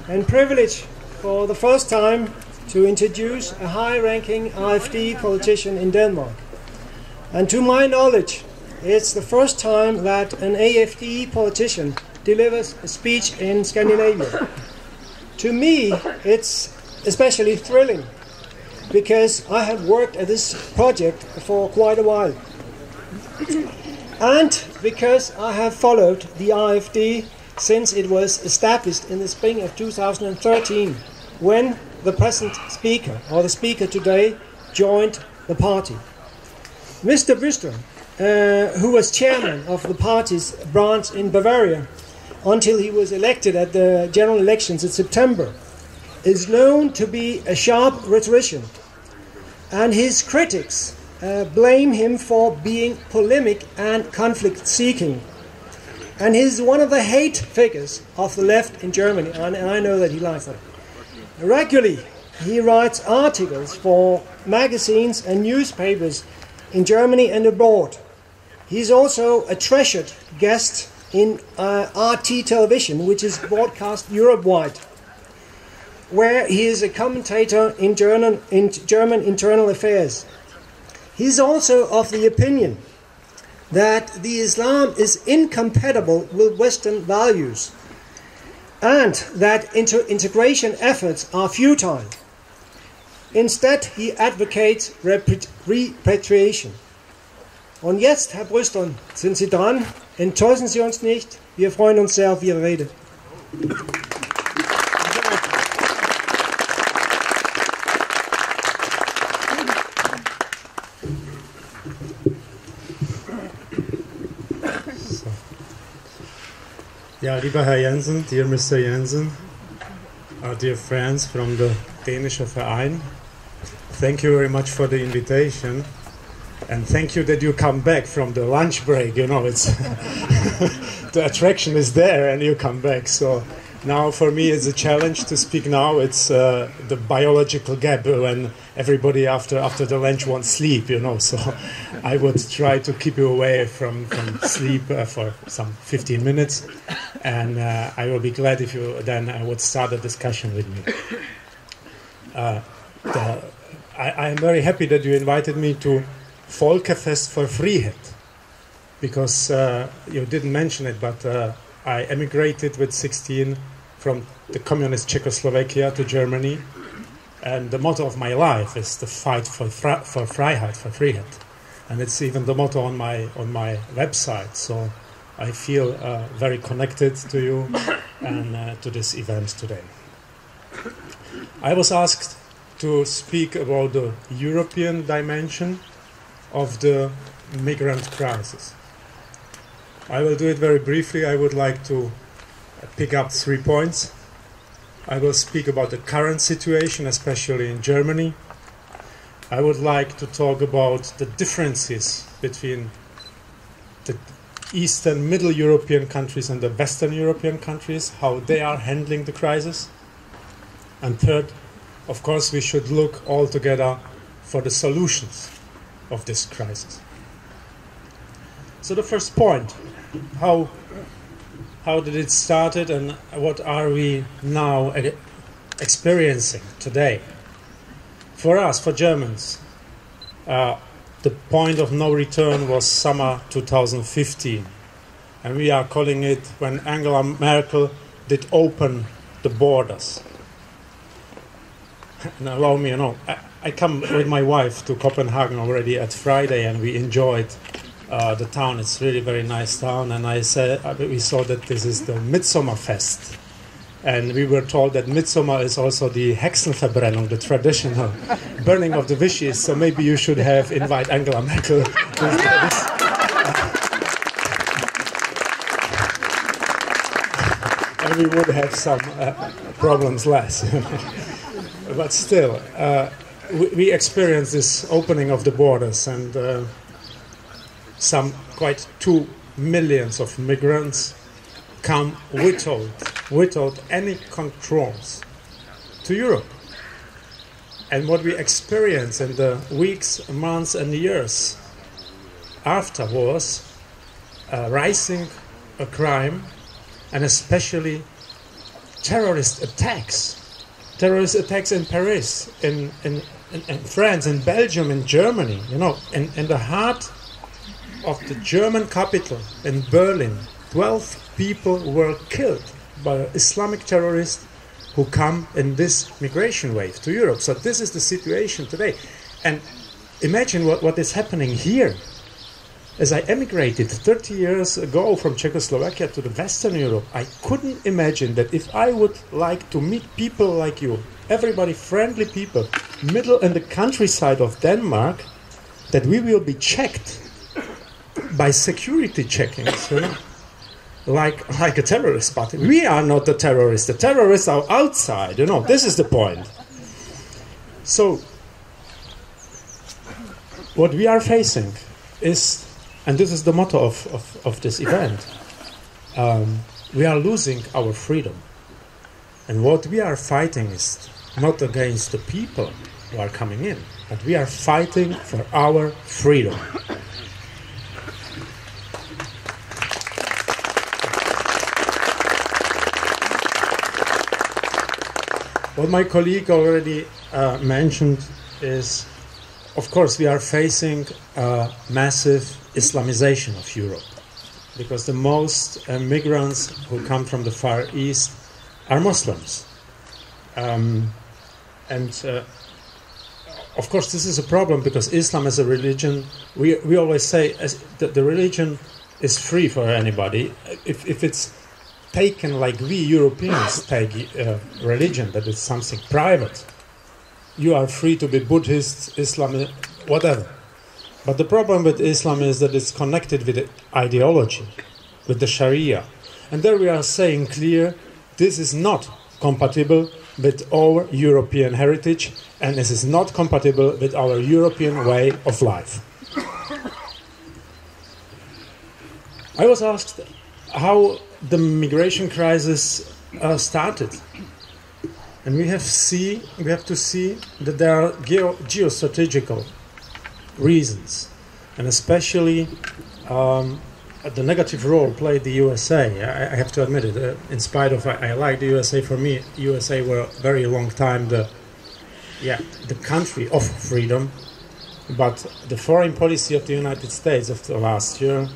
and privilege for the first time to introduce a high-ranking AfD politician in Denmark. And to my knowledge, it's the first time that an AfD politician delivers a speech in Scandinavia. To me, it's especially thrilling because I have worked at this project for quite a while. And because I have followed the AfD since it was established in the spring of 2013, when the present speaker, or the speaker today, joined the party. Mr. Bystron, who was chairman of the party's branch in Bavaria until he was elected at the general elections in September, is known to be a sharp rhetorician, and his critics blame him for being polemic and conflict-seeking. And he's one of the hate figures of the left in Germany, and I know that he likes that. Regularly, he writes articles for magazines and newspapers in Germany and abroad. He's also a treasured guest in RT television, which is broadcast Europe-wide, where he is a commentator in German internal affairs. He's also of the opinion that the Islam is incompatible with Western values and that integration efforts are futile. Instead, he advocates repatriation. Und jetzt, Herr Bystron, sind Sie dran? Enttäuschen Sie uns nicht. Wir freuen uns sehr auf Ihre Rede. Ja, lieber Herr Jensen, dear Mr. Jensen, dear friends from the Dänische Verein, thank you very much for the invitation, and thank you that you come back from the lunch break. You know, it's the attraction is there, and you come back. So now for me it's a challenge to speak now. It's the biological gap when everybody after the lunch wants sleep. You know, so I would try to keep you away from sleep for some 15 minutes. And I will be glad if you then would start a discussion with me. I am very happy that you invited me to Völkerfest for Freiheit, because you didn't mention it, but I emigrated with 16 from the communist Czechoslovakia to Germany, and the motto of my life is the fight for Freiheit, for Freiheit, and it's even the motto on my website. So I feel very connected to you and to this event today. I was asked to speak about the European dimension of the migrant crisis. I will do it very briefly. I would like to pick up 3 points. I will speak about the current situation, especially in Germany. I would like to talk about the differences between the Eastern Middle European countries and the Western European countries, how they are handling the crisis. And third, of course, we should look all together for the solutions of this crisis. So the first point, how did it start and what are we now experiencing today? For us, for Germans, the point of no return was summer 2015, and we are calling it when Angela Merkel did open the borders. And allow me, I come with my wife to Kopenhagen already at Friday, and we enjoyed the town. It's really very nice town, and we saw that this is the Midsommerfest. And we were told that Midsummer is also the Hexenverbrennung, the traditional burning of the witches. So maybe you should invite Angela Merkel. And we would have some problems less. But still, we experienced this opening of the borders, and some quite 2 million of migrants come without any controls to Europe. And what we experienced in the weeks, months and years after was rising a crime, and especially terrorist attacks in Paris, in France, in Belgium, in Germany, you know, in the heart of the German capital, in Berlin, 12 people were killed by Islamic terrorists who come in this migration wave to Europe. So this is the situation today. And imagine what is happening here. As I emigrated 30 years ago from Czechoslovakia to the Western Europe, I couldn't imagine that if I would like to meet people like you, everybody friendly people, middle in the countryside of Denmark, that we will be checked by security checkings, you know, like a terrorist. But we are not the terrorists. The terrorists are outside, you know. This is the point. So, what we are facing is, and this is the motto of this event, we are losing our freedom. And what we are fighting is not against the people who are coming in, but we are fighting for our freedom. What my colleague already mentioned is, of course, we are facing a massive Islamization of Europe, because the most migrants who come from the Far East are Muslims. Of course, this is a problem, because Islam as a religion, we always say that the religion is free for anybody. If it's taken like we Europeans take religion, that it's something private, you are free to be Buddhist, Islam, whatever. But the problem with Islam is that it's connected with the ideology, with the Sharia. And there we are saying clear, this is not compatible with our European heritage, and this is not compatible with our European way of life. I was asked how the migration crisis started. And we have to see that there are geostrategical reasons, and especially the negative role played the USA. I have to admit it. In spite of I like the USA, for me, USA were a very long time the country of freedom, but the foreign policy of the United States of the last year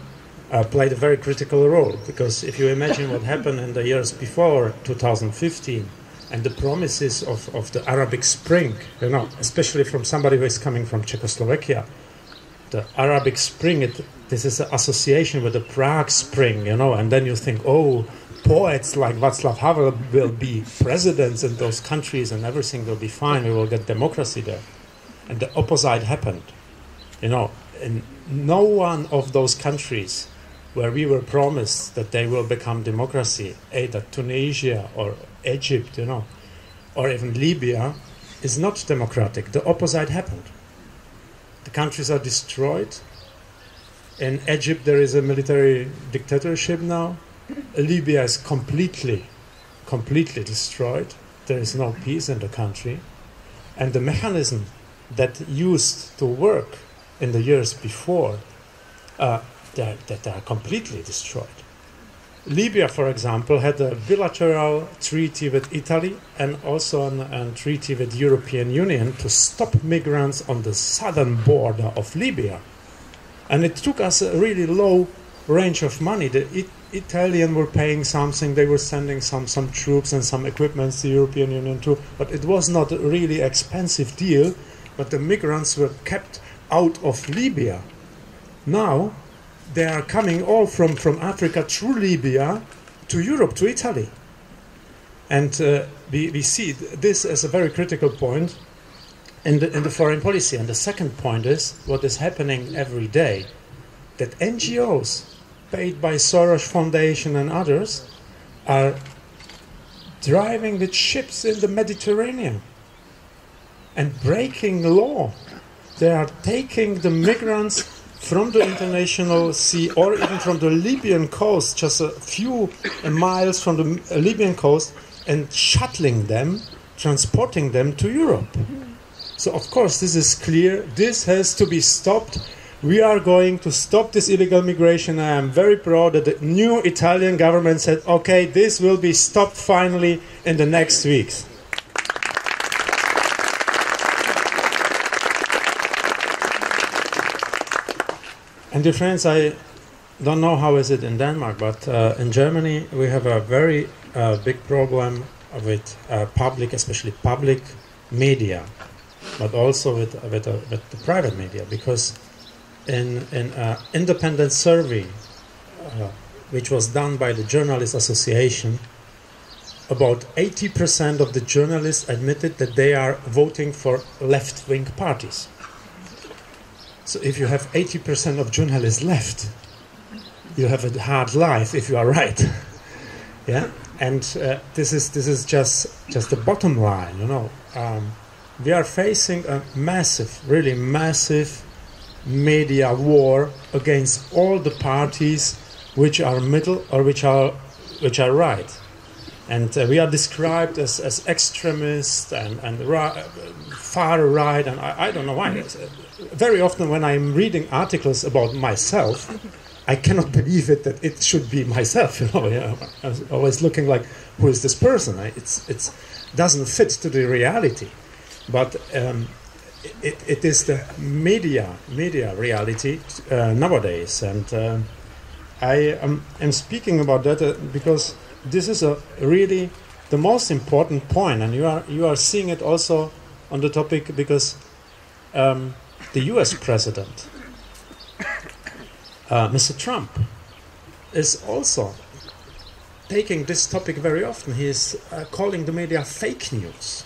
played a very critical role, because if you imagine what happened in the years before 2015, and the promises of the Arabic Spring, you know, especially from somebody who is coming from Czechoslovakia, the Arabic Spring, this is an association with the Prague Spring, you know, and then you think, oh, poets like Václav Havel will be presidents in those countries and everything will be fine, we will get democracy there. And the opposite happened, you know, in no one of those countries where we were promised that they will become democracy, either Tunisia or Egypt, you know, or even Libya, is not democratic. The opposite happened. The countries are destroyed. In Egypt there is a military dictatorship now. Libya is completely destroyed. There is no peace in the country. And the mechanism that used to work in the years before, they are completely destroyed. Libya, for example, had a bilateral treaty with Italy and also a treaty with the European Union to stop migrants on the southern border of Libya. And it took us a really low range of money. The Italians were paying something, they were sending some troops and some equipment to the European Union too, but it was not a really expensive deal, but the migrants were kept out of Libya. Now, they are coming all from Africa through Libya to Europe, to Italy. And we see this as a very critical point in the foreign policy. And the second point is what is happening every day, that NGOs paid by Soros Foundation and others are driving with ships in the Mediterranean and breaking the law. They are taking the migrants from the international sea or even from the Libyan coast, just a few miles from the Libyan coast, and shuttling them, transporting them to Europe. So of course this is clear, this has to be stopped, we are going to stop this illegal migration. I am very proud that the new Italian government said, okay, this will be stopped finally in the next weeks. And dear friends, I don't know how is it in Denmark, but in Germany we have a very big problem with public, especially public media, but also with the private media, because in an independent survey which was done by the Journalists Association, about 80% of the journalists admitted that they are voting for left-wing parties. So if you have 80% of journalists left, you have a hard life if you are right. Yeah, and this is just the bottom line. You know, we are facing a massive, really massive media war against all the parties which are middle or which are right, and we are described as extremists and far right, and I don't know why. Very often when I'm reading articles about myself, I cannot believe it that it should be myself. You know, yeah. I was always looking like, who is this person? It doesn't fit to the reality, but it is the media reality nowadays, and I am speaking about that because this is really the most important point, and you are seeing it also on the topic because the U.S. president, Mr. Trump, is also taking this topic very often. He is calling the media fake news.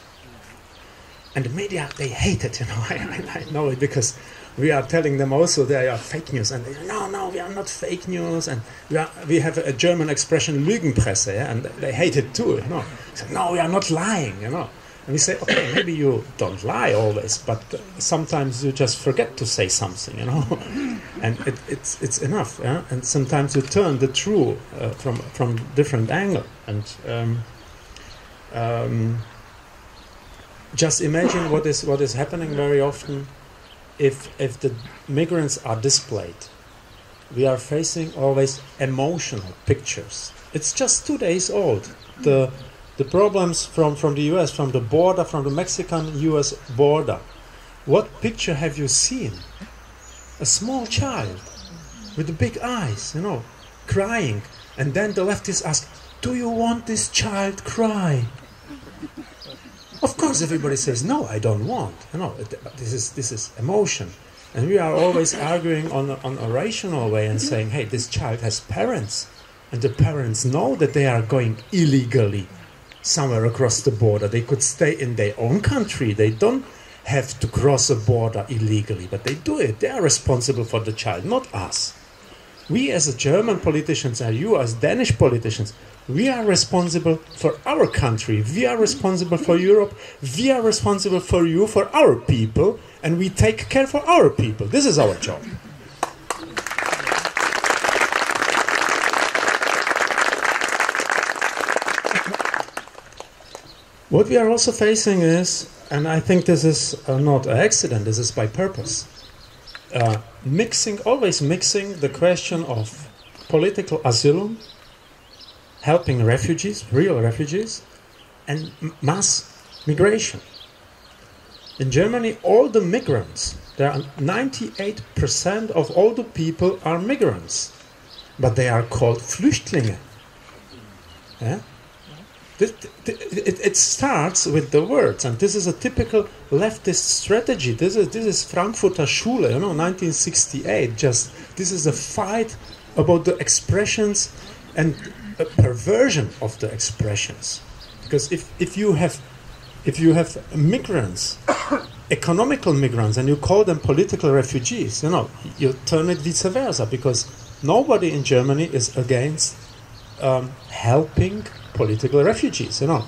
And the media, they hate it, you know. I know it because we are telling them also they are fake news. And they say, no, we are not fake news. And we have a German expression, Lügenpresse, yeah? And they hate it too, you know. So, no, we are not lying, you know. And we say, okay, maybe you don't lie always, but sometimes you just forget to say something, you know. And it's enough, yeah. And sometimes you turn the truth from different angle. And just imagine what is happening very often if the migrants are displaced. We are facing always emotional pictures. It's just 2 days old. The problems from the US, from the border, from the Mexican-US border. What picture have you seen? A small child with the big eyes, you know, crying. And then the leftists ask, do you want this child cry? Of course, everybody says, no, I don't want. You know, this is emotion. And we are always arguing on a rational way and saying, hey, this child has parents. And the parents know that they are going illegally somewhere across the border. They could stay in their own country. They don't have to cross a border illegally, but they do it. They are responsible for the child, not us. We as German politicians and you as Danish politicians, we are responsible for our country. We are responsible for Europe. We are responsible for you, for our people, and we take care for our people. This is our job. What we are also facing is, and I think this is not an accident, this is by purpose, always mixing the question of political asylum, helping refugees, real refugees, and mass migration. In Germany, all the migrants, there are 98% of all the people are migrants, but they are called Flüchtlinge. Yeah? It starts with the words, and this is a typical leftist strategy. This is Frankfurter Schule, you know, 1968. This is a fight about the expressions and a perversion of the expressions. Because if you have migrants, economical migrants, and you call them political refugees, you know, you turn it vice versa. Because nobody in Germany is against helping political refugees, you know.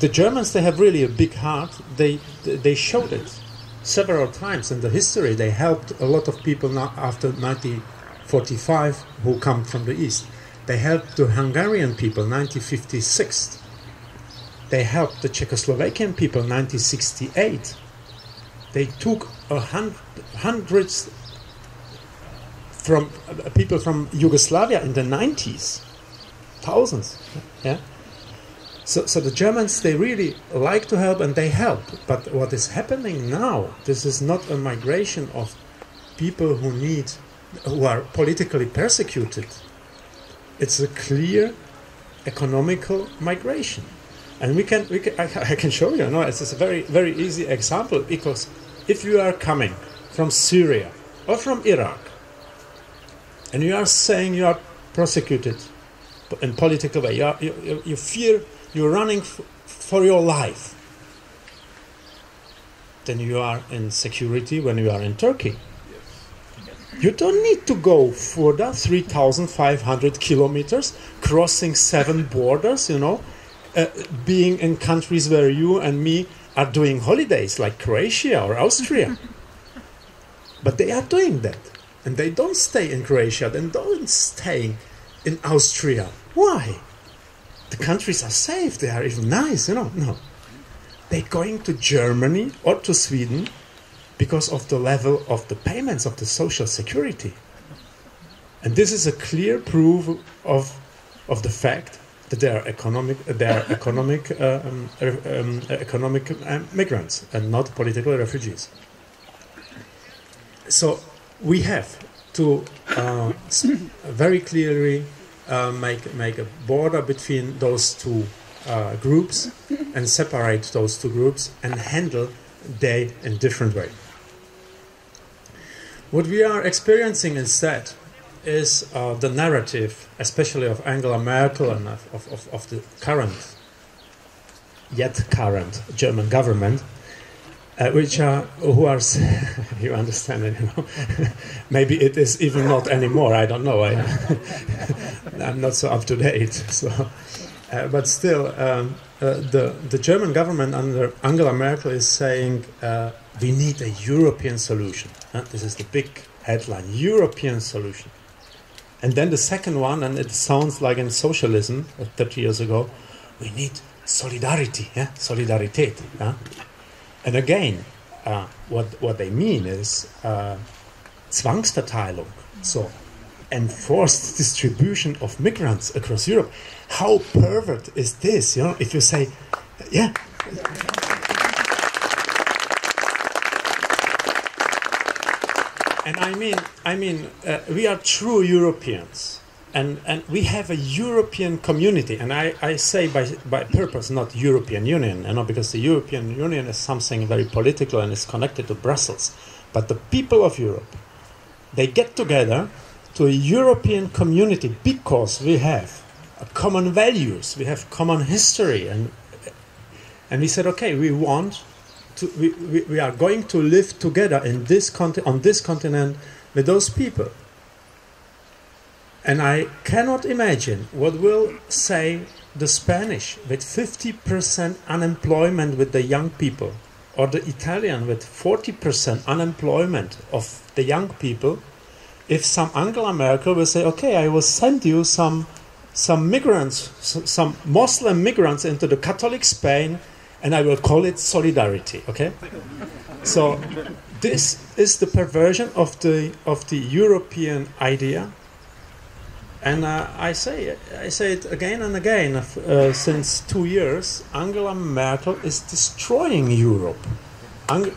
The Germans, they have really a big heart. They showed it several times in the history. They helped a lot of people now after 1945 who come from the East. They helped the Hungarian people 1956. They helped the Czechoslovakian people 1968. They took hundreds from people from Yugoslavia in the 90s, thousands. Yeah. So the Germans, they really like to help and they help. But what is happening now, this is not a migration of people who are politically persecuted. It's a clear economical migration. And I can show you, it's a very, very easy example, because if you are coming from Syria or from Iraq, and you are saying you are prosecuted in political way, you fear, you're running for your life, then you are in security when you are in Turkey. You don't need to go further, 3,500 kilometers, crossing 7 borders, being in countries where you and me are doing holidays, like Croatia or Austria. But they are doing that. And they don't stay in Croatia, they don't stay in Austria. Why? The countries are safe, they are even nice, No. They're going to Germany or to Sweden because of the level of the payments of the social security. And this is a clear proof of the fact that they are economic migrants and not political refugees. So we have to very clearly make a border between those two groups and separate those two groups and handle they in different way. What we are experiencing instead is the narrative, especially of Angela Merkel and of the current German government, who are you understand it, maybe it is even not anymore, I don't know, I'm not so up to date, so but still the German government under Angela Merkel is saying we need a European solution. This is the big headline, European solution. And then the second one, and it sounds like in socialism 30 years ago, we need solidarity, Solidarität. And again, what they mean is Zwangsverteilung, so enforced distribution of migrants across Europe. How pervert is this? If you say, yeah. And I mean, we are true Europeans, and we have a European community. And I say by purpose, not European Union, because the European Union is something very political and is connected to Brussels. But the people of Europe, they get together to a European community because we have common values, we have common history, and we said, okay, we are going to live together in on this continent with those people. And I cannot imagine what will say the Spanish with 50% unemployment with the young people, or the Italian with 40% unemployment of the young people, if some Angela Merkel will say, okay, I will send you some migrants, some Muslim migrants into the Catholic Spain, and I will call it solidarity, okay? So this is the perversion of the European idea, and I say it again and again. Since 2 years, Angela Merkel is destroying Europe. And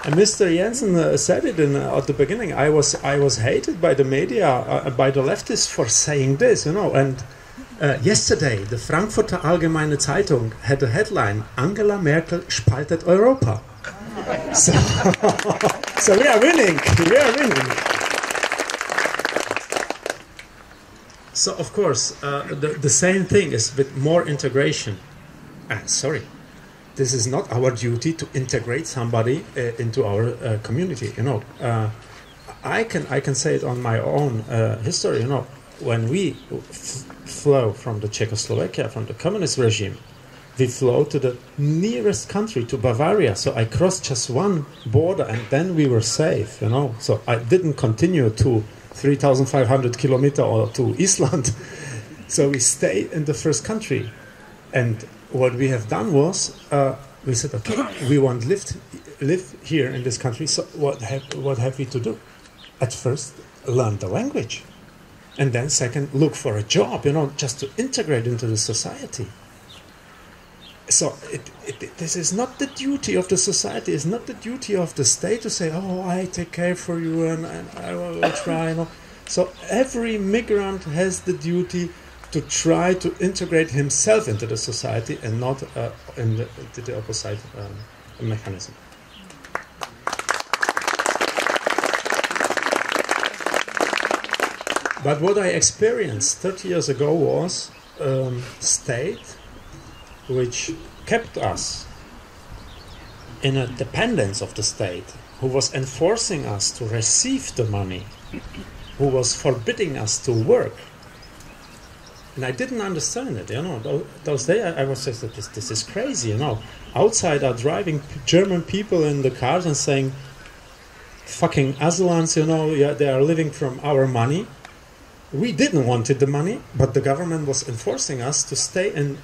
Mr. Jensen said it at the beginning. I was hated by the media, by the leftists for saying this, And yesterday, the Frankfurter Allgemeine Zeitung had a headline: Angela Merkel spaltet Europa. So we are winning. We are winning. So of course, the same thing is with more integration. This is not our duty to integrate somebody into our community. I can say it on my own history. When we flow from the Czechoslovakia, from the communist regime, we flow to the nearest country, to Bavaria. So I crossed just one border, and then we were safe. So I didn't continue to 3,500 kilometers or to Iceland. So we stayed in the first country, and what we have done was we said, okay, we want live here in this country, so what have we to do? At first, learn the language. And then second, look for a job, just to integrate into the society. So this is not the duty of the society, it's not the duty of the state to say, oh, I take care for you and I will try. So every migrant has the duty to try to integrate himself into the society and not into the opposite mechanism. But what I experienced 30 years ago was state which kept us in a dependence of the state, who was enforcing us to receive the money, who was forbidding us to work. And I didn't understand it, Those days I was just, this is crazy, Outside are driving German people in the cars and saying, fucking asylants, they are living from our money. We didn't wanted the money, but the government was enforcing us to stay in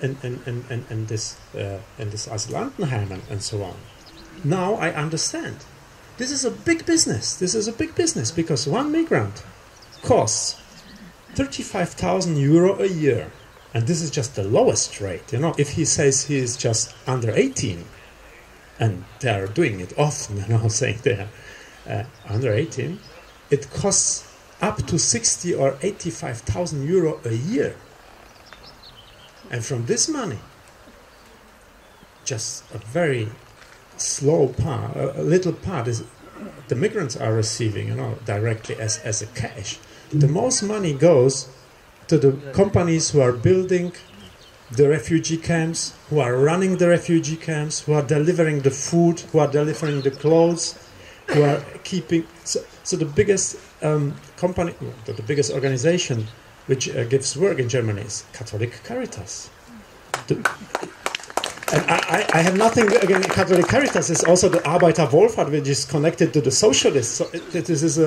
this Asylantenheim and so on. Now I understand. This is a big business. This is a big business because one migrant costs 35,000 euro a year, and this is just the lowest rate. If he says he is just under 18, and they are doing it often, saying they are under 18, it costs up to 60 or 85,000 euro a year. And from this money, just a very slow part, a little part is the migrants are receiving, directly as a cash. The most money goes to the companies who are building the refugee camps, who are running the refugee camps, who are delivering the food, who are delivering the clothes, who are keeping... So the biggest company, the biggest organization which gives work in Germany is Catholic Caritas. And I have nothing against Catholic Caritas. It's also the Arbeiterwohlfahrt, which is connected to the socialists. So this is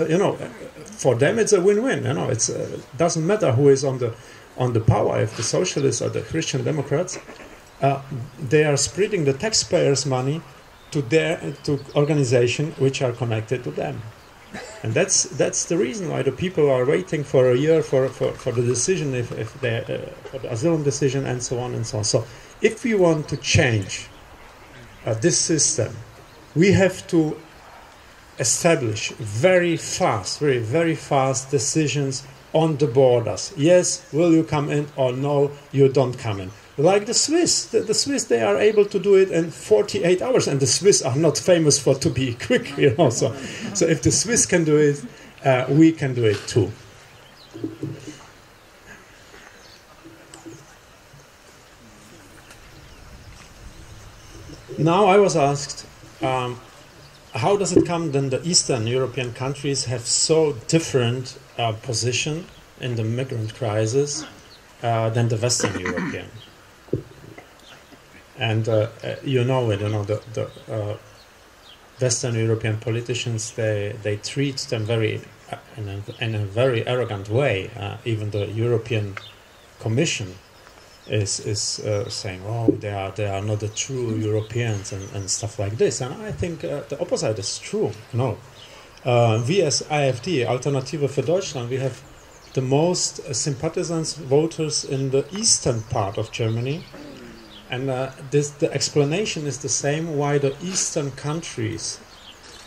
for them it's a win-win. It doesn't matter who is on the power, if the socialists or the Christian Democrats. They are spreading the taxpayers' money to organizations which are connected to them. And that's the reason why the people are waiting for a year for the decision, if they for the asylum decision and so on and so on. So if we want to change this system, we have to establish very fast decisions on the borders. Yes, will you come in, or no, you don't come in. Like the Swiss. The Swiss, they are able to do it in 48 hours, and the Swiss are not famous for to be quick, So if the Swiss can do it, we can do it too. Now I was asked, how does it come that the Eastern European countries have so different position in the migrant crisis than the Western European? And the Western European politicians, they treat them in a very arrogant way. Even the European Commission is saying, oh, they are not the true Europeans and stuff like this. And I think the opposite is true. We as AfD, Alternative für Deutschland, we have the most sympathizers, voters in the eastern part of Germany. And the explanation is the same why the eastern countries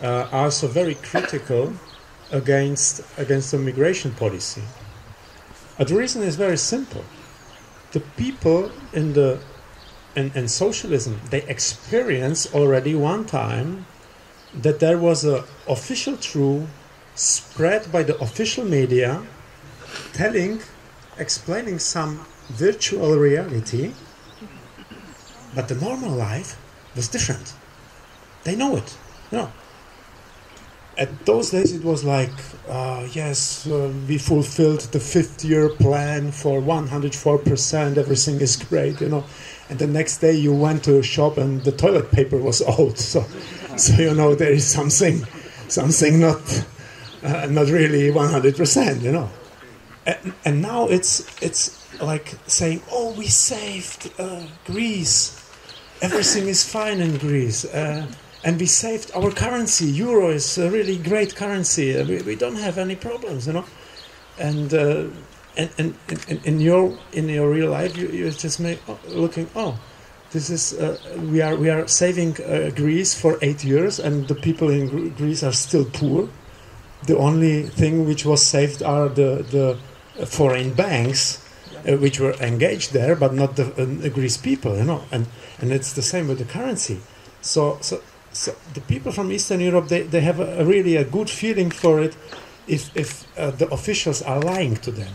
are so very critical against the migration policy. The reason is very simple. The people in socialism, they experienced already one time that there was an official truth spread by the official media explaining some virtual reality, but the normal life was different. They know it. At those days it was like, yes, we fulfilled the 5th-year plan for 104%, everything is great, And the next day you went to a shop and the toilet paper was old. So there is something not really 100%, And now it's like saying, oh, we saved Greece. everything is fine in Greece. And we saved our currency. Euro is a really great currency. We don't have any problems, you know. And in your real life, you just looking. Oh, this is we are saving Greece for 8 years, and the people in Greece are still poor. The only thing which was saved are the foreign banks, which were engaged there, but not the Greece people, you know. And it's the same with the currency. So the people from Eastern Europe, they have really a good feeling for it if the officials are lying to them.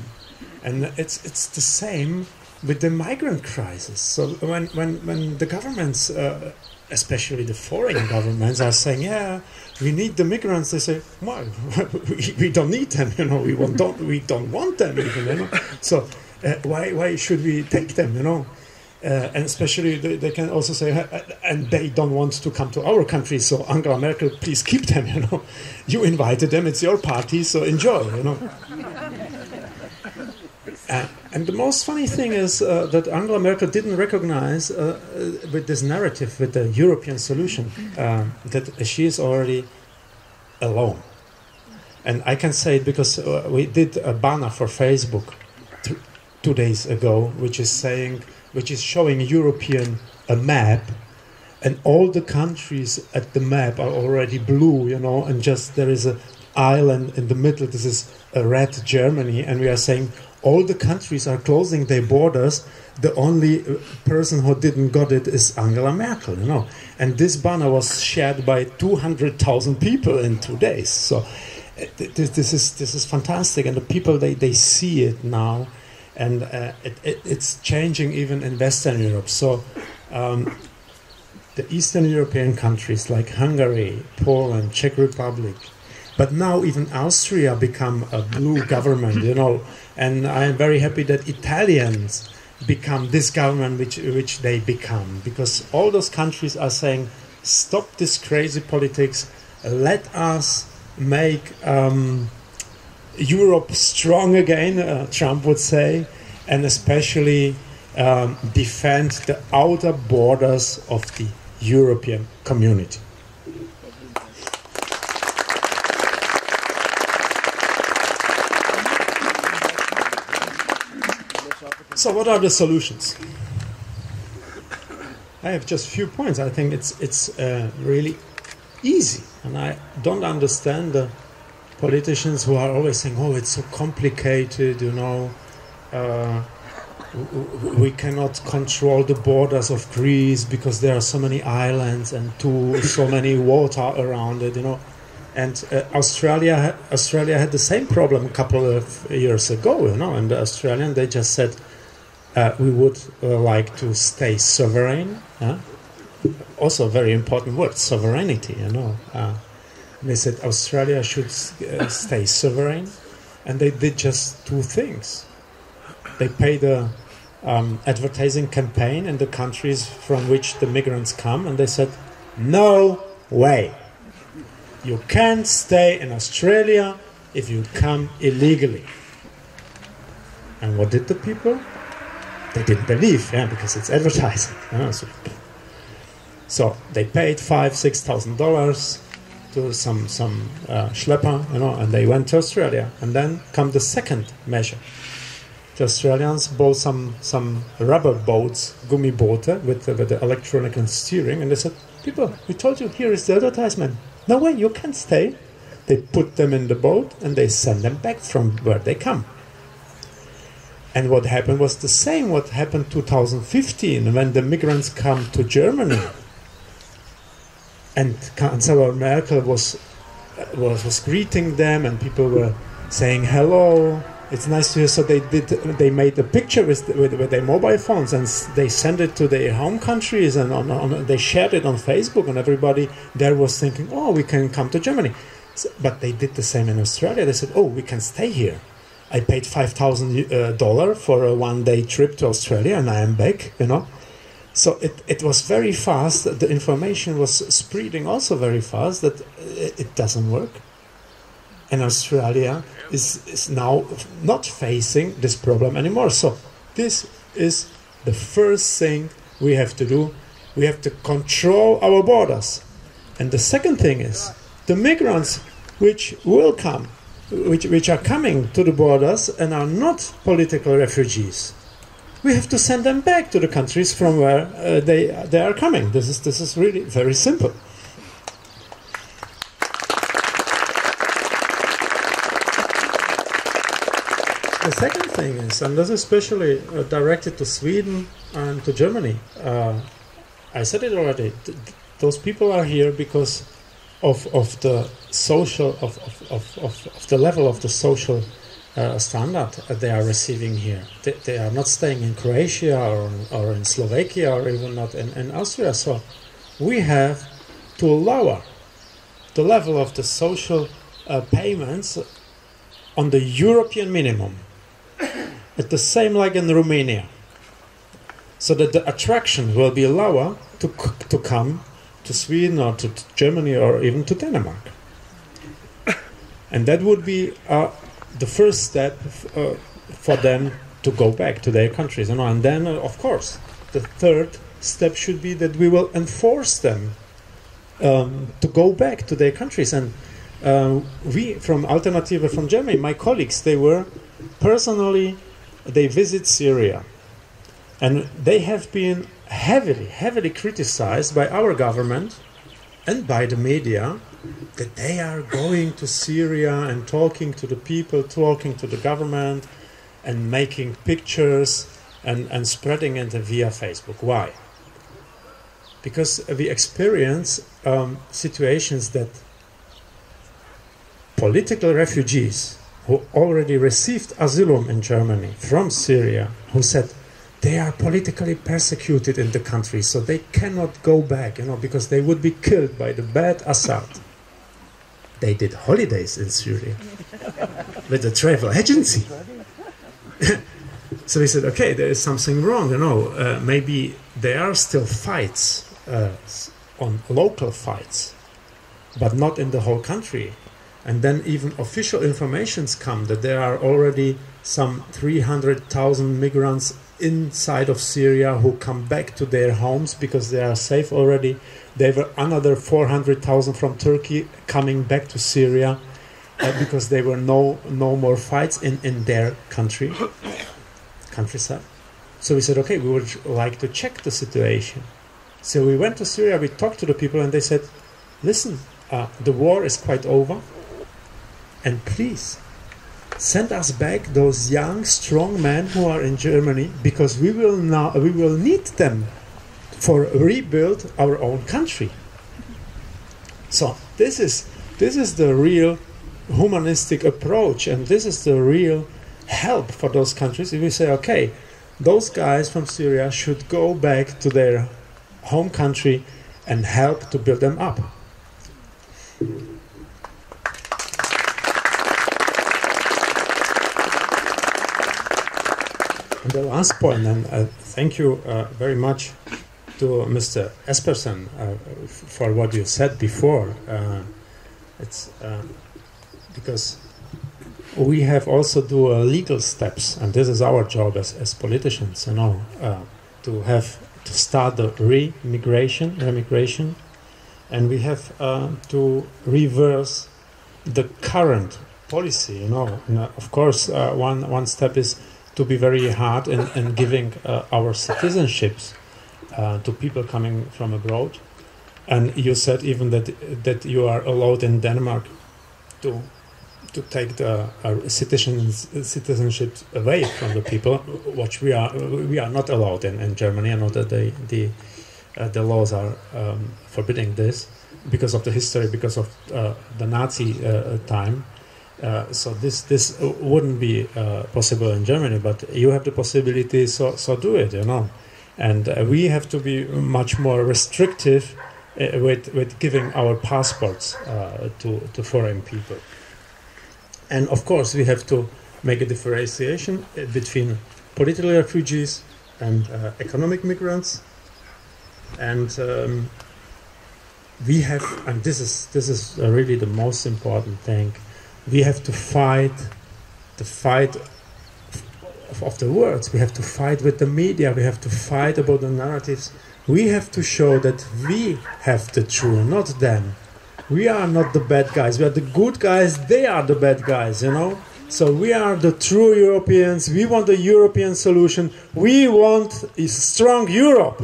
And it's the same with the migrant crisis. So when the governments, especially the foreign governments, are saying, yeah, we need the migrants, they say, why? we don't need them, you know, we don't want them even, you know. So why should we take them, you know? And especially they can also say, and they don't want to come to our country, so Angela Merkel, please keep them, you know. You invited them, it's your party, so enjoy, you know. And the most funny thing is that Angela Merkel didn't recognize with this narrative, with the European solution, that she is already alone. And I can say it because we did a banner for Facebook 2 days ago, which is showing a map, and all the countries at the map are already blue, you know, and just there is an island in the middle. This is a red Germany, and we are saying all the countries are closing their borders. The only person who didn't got it is Angela Merkel, you know. And this banner was shared by 200,000 people in 2 days. So this is fantastic, and the people they see it now. And it's changing even in Western Europe. So the Eastern European countries like Hungary, Poland, Czech Republic, but now even Austria become a blue government, you know. And I am very happy that Italians become this government which they become, because all those countries are saying, stop this crazy politics, let us make Europe strong again, Trump would say, and especially defend the outer borders of the European community. So what are the solutions? I have just a few points. I think it's really easy, and I don't understand the politicians who are always saying, oh, it's so complicated, you know, we cannot control the borders of Greece because there are so many islands and so many water around it, you know. And Australia had the same problem a couple of years ago, you know, and the Australians, they just said, we would like to stay sovereign. Also a very important word, sovereignty, you know. They said Australia should stay sovereign, and they did just two things. They paid a advertising campaign in the countries from which the migrants come, and they said, no way. You can't stay in Australia if you come illegally. And what did the people? They didn't believe, because it's advertising. So they paid $5,000-$6,000 to some schlepper, you know, and they went to Australia. And then come the second measure. The Australians bought some rubber boats, Gummiboote, with the electronic and steering, and they said, people, we told you, here is the advertisement. No way, you can't stay. They put them in the boat and they send them back from where they come. And what happened was the same what happened 2015 when the migrants come to Germany. And Chancellor Merkel was greeting them, and people were saying hello. It's nice to hear. So they made a picture with their mobile phones, and they sent it to their home countries, and they shared it on Facebook, and everybody there was thinking, oh, we can come to Germany. So, but they did the same in Australia. They said, oh, we can stay here. I paid $5,000 for a one-day trip to Australia, and I am back, you know. So it was very fast. The information was spreading also very fast that it doesn't work. And Australia is now not facing this problem anymore. So this is the first thing we have to do. We have to control our borders. And the second thing is, the migrants which will come, which are coming to the borders and are not political refugees, we have to send them back to the countries from where they are coming. This is really very simple. The second thing is, and this is especially directed to Sweden and to Germany, I said it already, those people are here because of the social, of the level of the social standard they are receiving here. They are not staying in Croatia or in Slovakia or even not in Austria. So we have to lower the level of the social payments on the European minimum. It's the same like in Romania. So that the attraction will be lower to come to Sweden or to Germany or even to Denmark. And that would be the first step for them to go back to their countries. And then, of course, the third step should be that we will enforce them to go back to their countries. And we, from Alternative from Germany, my colleagues, they visit Syria. And they have been heavily criticized by our government and by the media that they are going to Syria and talking to the people, talking to the government and making pictures and spreading it via Facebook. Why? Because we experience situations that political refugees who already received asylum in Germany from Syria, who said they are politically persecuted in the country, so they cannot go back, because they would be killed by the bad Assad. They did holidays in Syria with a travel agency. So we said, okay, there is something wrong, maybe there are still fights, on local fights, but not in the whole country. And then even official informations come that there are already some 300,000 migrants inside of Syria who come back to their homes because they are safe already. There were another 400,000 from Turkey coming back to Syria because there were no more fights in their countryside. So we said, okay, we would like to check the situation. So we went to Syria, we talked to the people, and they said, listen, the war is quite over, and please send us back those young, strong men who are in Germany, because we will need them for rebuild our own country. So this is the real humanistic approach, and this is the real help for those countries. If we say, okay, those guys from Syria should go back to their home country and help to build them up. And the last point, and thank you very much to Mr. Espersen for what you said before. It's because we have also do legal steps, and this is our job as politicians, to start the remigration, and we have to reverse the current policy. And, of course, one step is to be very hard in giving our citizenships to people coming from abroad. And you said even that you are allowed in Denmark to take the citizenship away from the people, which we are not allowed in Germany. I know that the laws are forbidding this because of the history, because of the Nazi time. So this wouldn't be possible in Germany, but you have the possibility, so do it, And we have to be much more restrictive with giving our passports to foreign people. And of course, we have to make a differentiation between political refugees and economic migrants. And we have, and this is really the most important thing. We have to fight the fight of the words. We have to fight with the media. We have to fight about the narratives We have to show that we have the truth, not them. We are not the bad guys. We are the good guys. They are the bad guys, you know. So we are the true Europeans. We want a European solution. We want a strong Europe.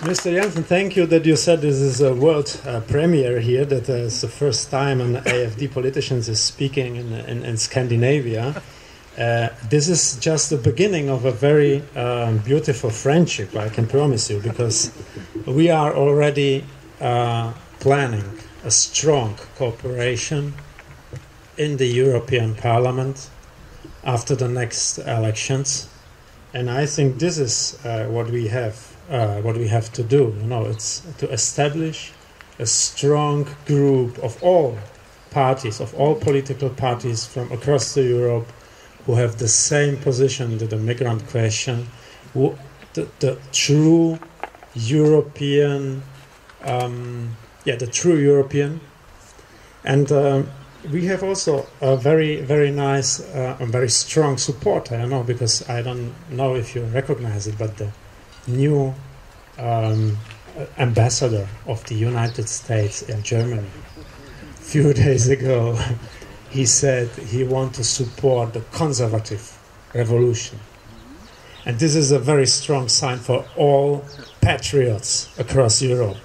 Mr. Jensen, thank you that you said this is a world premiere here, that it's the first time an AfD politician is speaking in Scandinavia. This is just the beginning of a very beautiful friendship, I can promise you, because we are already planning a strong cooperation in the European Parliament after the next elections. And I think this is what we have to do. You know, it's to establish a strong group of all parties, of all political parties from across Europe, who have the same position to the migrant question, the true European, the true European. And we have also a very, very nice and very strong support, I don't know, because I don't know if you recognize it, but the new ambassador of the United States in Germany, a few days ago, he said he wants to support the conservative revolution. And this is a very strong sign for all patriots across Europe.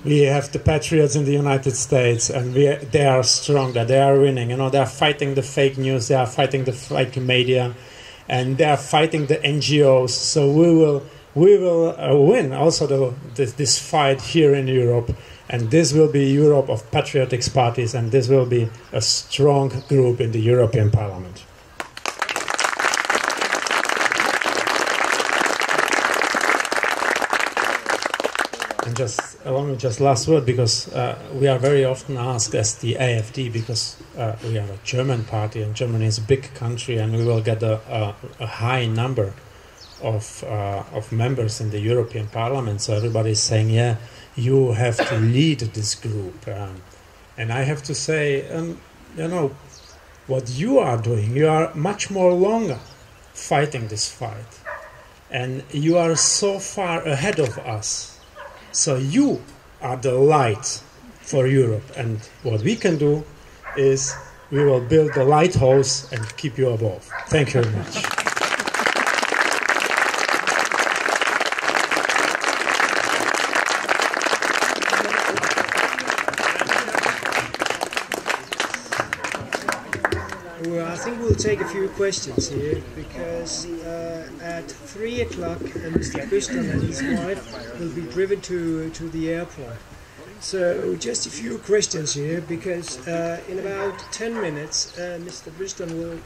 We have the patriots in the United States, and they are strong, that they are winning. You know, they are fighting the fake news, they are fighting the fake media, and they are fighting the NGOs. So we will win also this fight here in Europe. And this will be Europe of patriotic parties, and this will be a strong group in the European Parliament. And just allow me just last word, because we are very often asked as the AfD, because we are a German party, and Germany is a big country, and we will get a high number of members in the European Parliament. So everybody is saying, yeah, you have to lead this group. And I have to say, you know, what you are doing, you are much more longer fighting this fight. And you are so far ahead of us. So you are the light for Europe. And what we can do is we will build the lighthouse and keep you above. Thank you very much. I think we'll take a few questions here, because at 3 o'clock Mr. Bystron and his wife will be driven to the airport. So just a few questions here, because in about 10 minutes Mr. Bystron will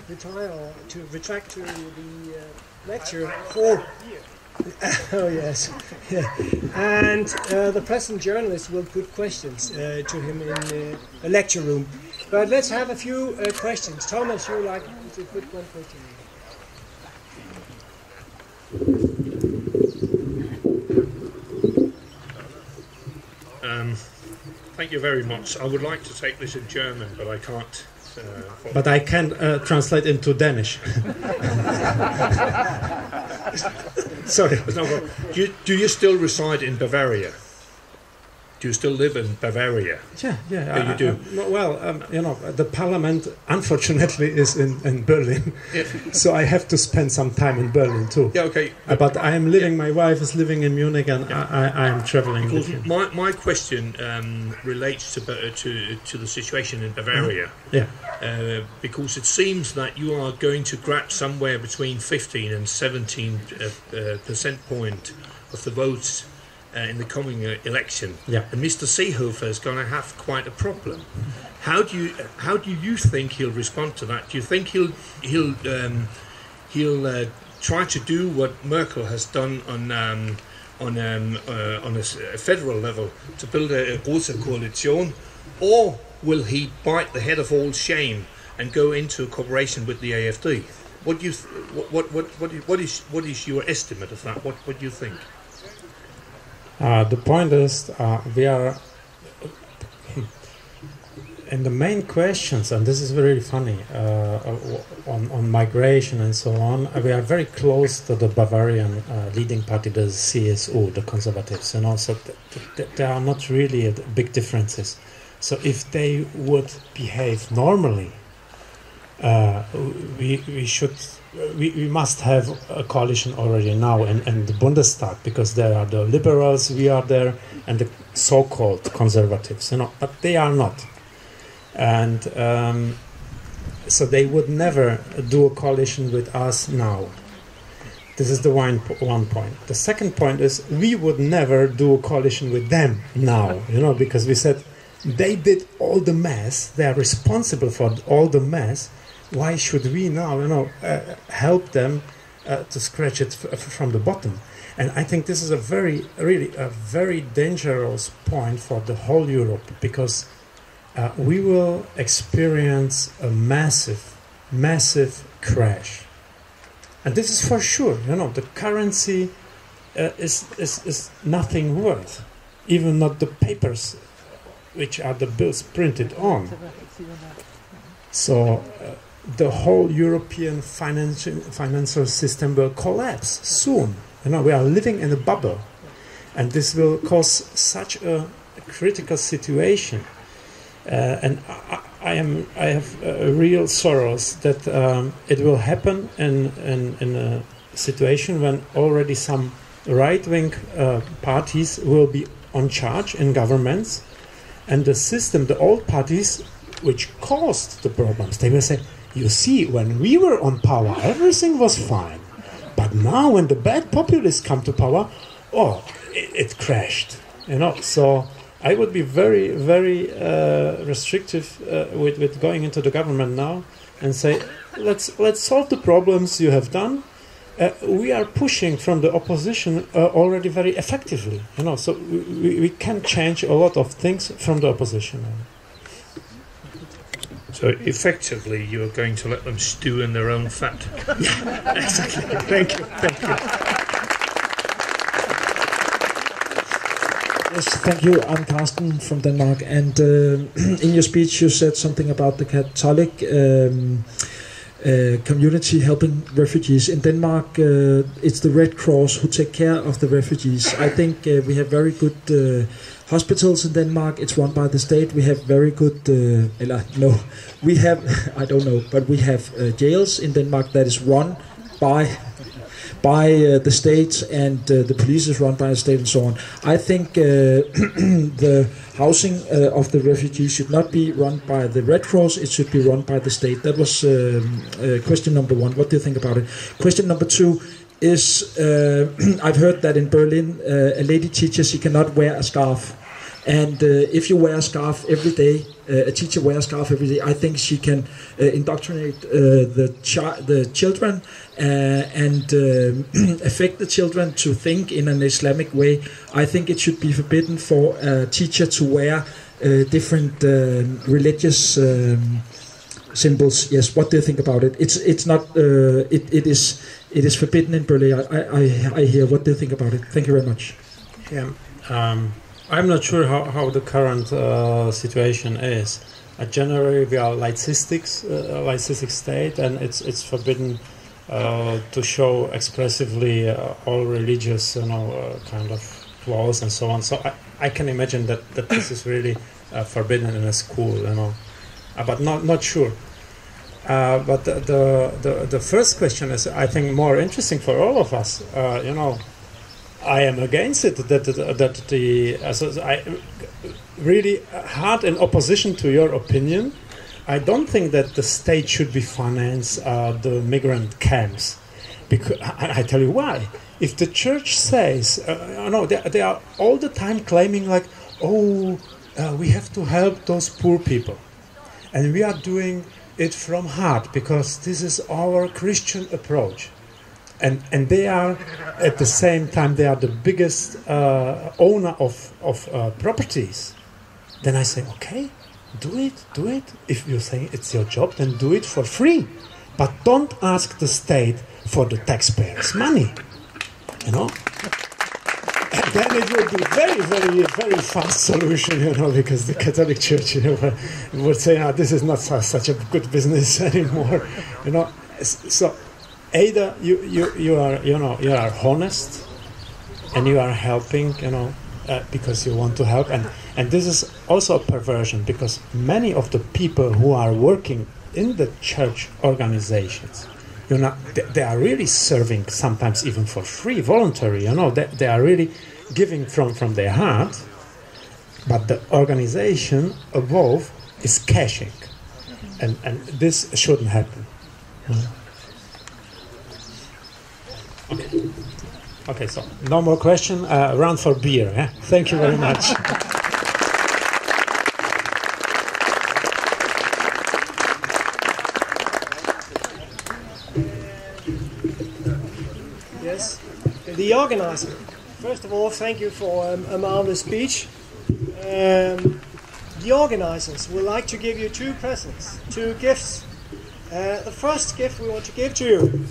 retire, or to retract to the lecture hall. Oh yes, yeah. And the present journalist will put questions to him in the lecture room. But let's have a few questions. Thomas, you would like to put one question in. Thank you very much. I would like to take this in German, but I can't. But I can translate into Danish. Sorry. Do you still reside in Bavaria? Do you still live in Bavaria? Yeah. You do? You know, the parliament, unfortunately, is in Berlin. Yeah. So I have to spend some time in Berlin, too. Yeah, okay. But I am living, my wife is living in Munich, and I am traveling. My question relates to the situation in Bavaria. Yeah. Because it seems that you are going to grab somewhere between 15 and 17 percent point of the votes in the coming election, and Mr. Seehofer is going to have quite a problem. How do you think he'll respond to that? Do you think he'll try to do what Merkel has done on a federal level to build a große Koalition, or will he bite the head of all shame and go into a cooperation with the AfD? What is your estimate of that? What do you think? The point is, the main questions, and this is very funny, on migration and so on, we are very close to the Bavarian leading party, the CSU, the conservatives, you know, so there are not really big differences. So if they would behave normally, we must have a coalition already now in the Bundestag, because there are the liberals, we are there, and the so-called conservatives, you know, but they are not. And so they would never do a coalition with us now. This is the one point. The second point is we would never do a coalition with them now, you know, because we said they did all the mess, they are responsible for all the mess. Why should we now, you know, help them to scratch it from the bottom? And I think this is really a very dangerous point for the whole Europe, because we will experience a massive crash. And this is for sure, you know, the currency is nothing worth, even not the papers which are the bills printed on. So the whole European financial system will collapse soon. You know, we are living in a bubble, and this will cause such a critical situation. And I have real sorrows that it will happen in a situation when already some right-wing parties will be on charge in governments, and the system, the old parties, which caused the problems, they will say, you see, when we were on power, everything was fine. But now when the bad populists come to power, it crashed. You know, so I would be very restrictive with going into the government now and say, let's solve the problems you have done. We are pushing from the opposition already very effectively. You know, so we can change a lot of things from the opposition. So effectively, you are going to let them stew in their own fat. Yeah, exactly. Thank you. Yes, thank you. I'm Carsten from Denmark, and in your speech you said something about the Catholic community helping refugees. In Denmark, it's the Red Cross who take care of the refugees. I think we have very good hospitals in Denmark. It's run by the state. We have very good, we have, I don't know, but we have jails in Denmark that is run by the state, and the police is run by the state and so on. I think the housing of the refugees should not be run by the Red Cross, it should be run by the state. That was question number one. What do you think about it? Question number two is, I've heard that in Berlin, a lady teacher, she cannot wear a scarf. And if you wear a scarf every day, a teacher wears a scarf every day, I think she can indoctrinate the children and affect the children to think in an Islamic way. I think it should be forbidden for a teacher to wear different religious symbols. Yes, what do you think about it? It's not. It is forbidden in Berlin. I hear. What do you think about it? Thank you very much. Yeah. I'm not sure how the current situation is. Generally, we are laicistic state, and it's forbidden to show expressively all religious, kind of clothes and so on. So I can imagine that this is really forbidden in a school, but not sure. But the first question is, I think, more interesting for all of us. I am against it. I really hard in opposition to your opinion. I don't think that the state should be finance the migrant camps. Because I tell you why. If the church says, they are all the time claiming like, we have to help those poor people, and we are doing it from heart because this is our Christian approach. And they are, at the same time, they are the biggest owner of properties. Then I say, okay, do it. If you're saying it's your job, then do it for free. But don't ask the state for the taxpayers' money. And then it would be very fast solution, because the Catholic Church, would say, "No, this is not such a good business anymore," So either you are honest, and you are helping, because you want to help, and this is also a perversion, because many of the people who are working in the church organizations, they are really serving, sometimes even for free, voluntary. They are really giving from their heart, but the organization above is cashing, and this shouldn't happen. Okay, so no more question. Round for beer. Yeah? Thank you very much. Yes, the organizer. First of all, thank you for a marvelous speech. The organizers would like to give you two presents, two gifts. The first gift we want to give to you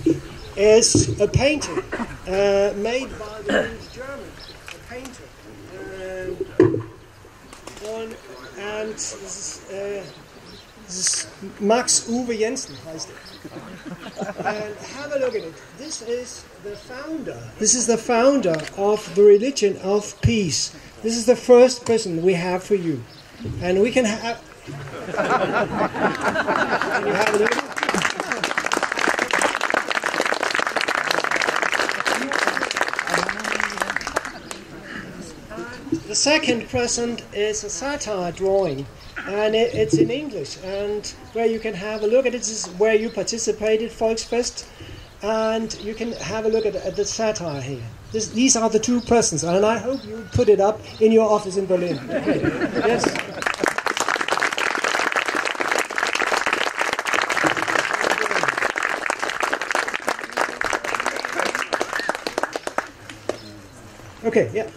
is a painting made by the German, a painter. And this is Max Uwe Jensen, heißt it. And have a look at it. This is the founder. This is the founder of the religion of peace. This is the first present we have for you, and we can have. Can you have a look at it? The second present is a satire drawing, and it's in English, and where you can have a look at it. This is where you participated, Völkerfest, and you can have a look at the satire here. These are the two presents, and I hope you put it up in your office in Berlin. Okay. Yes. Okay, yeah.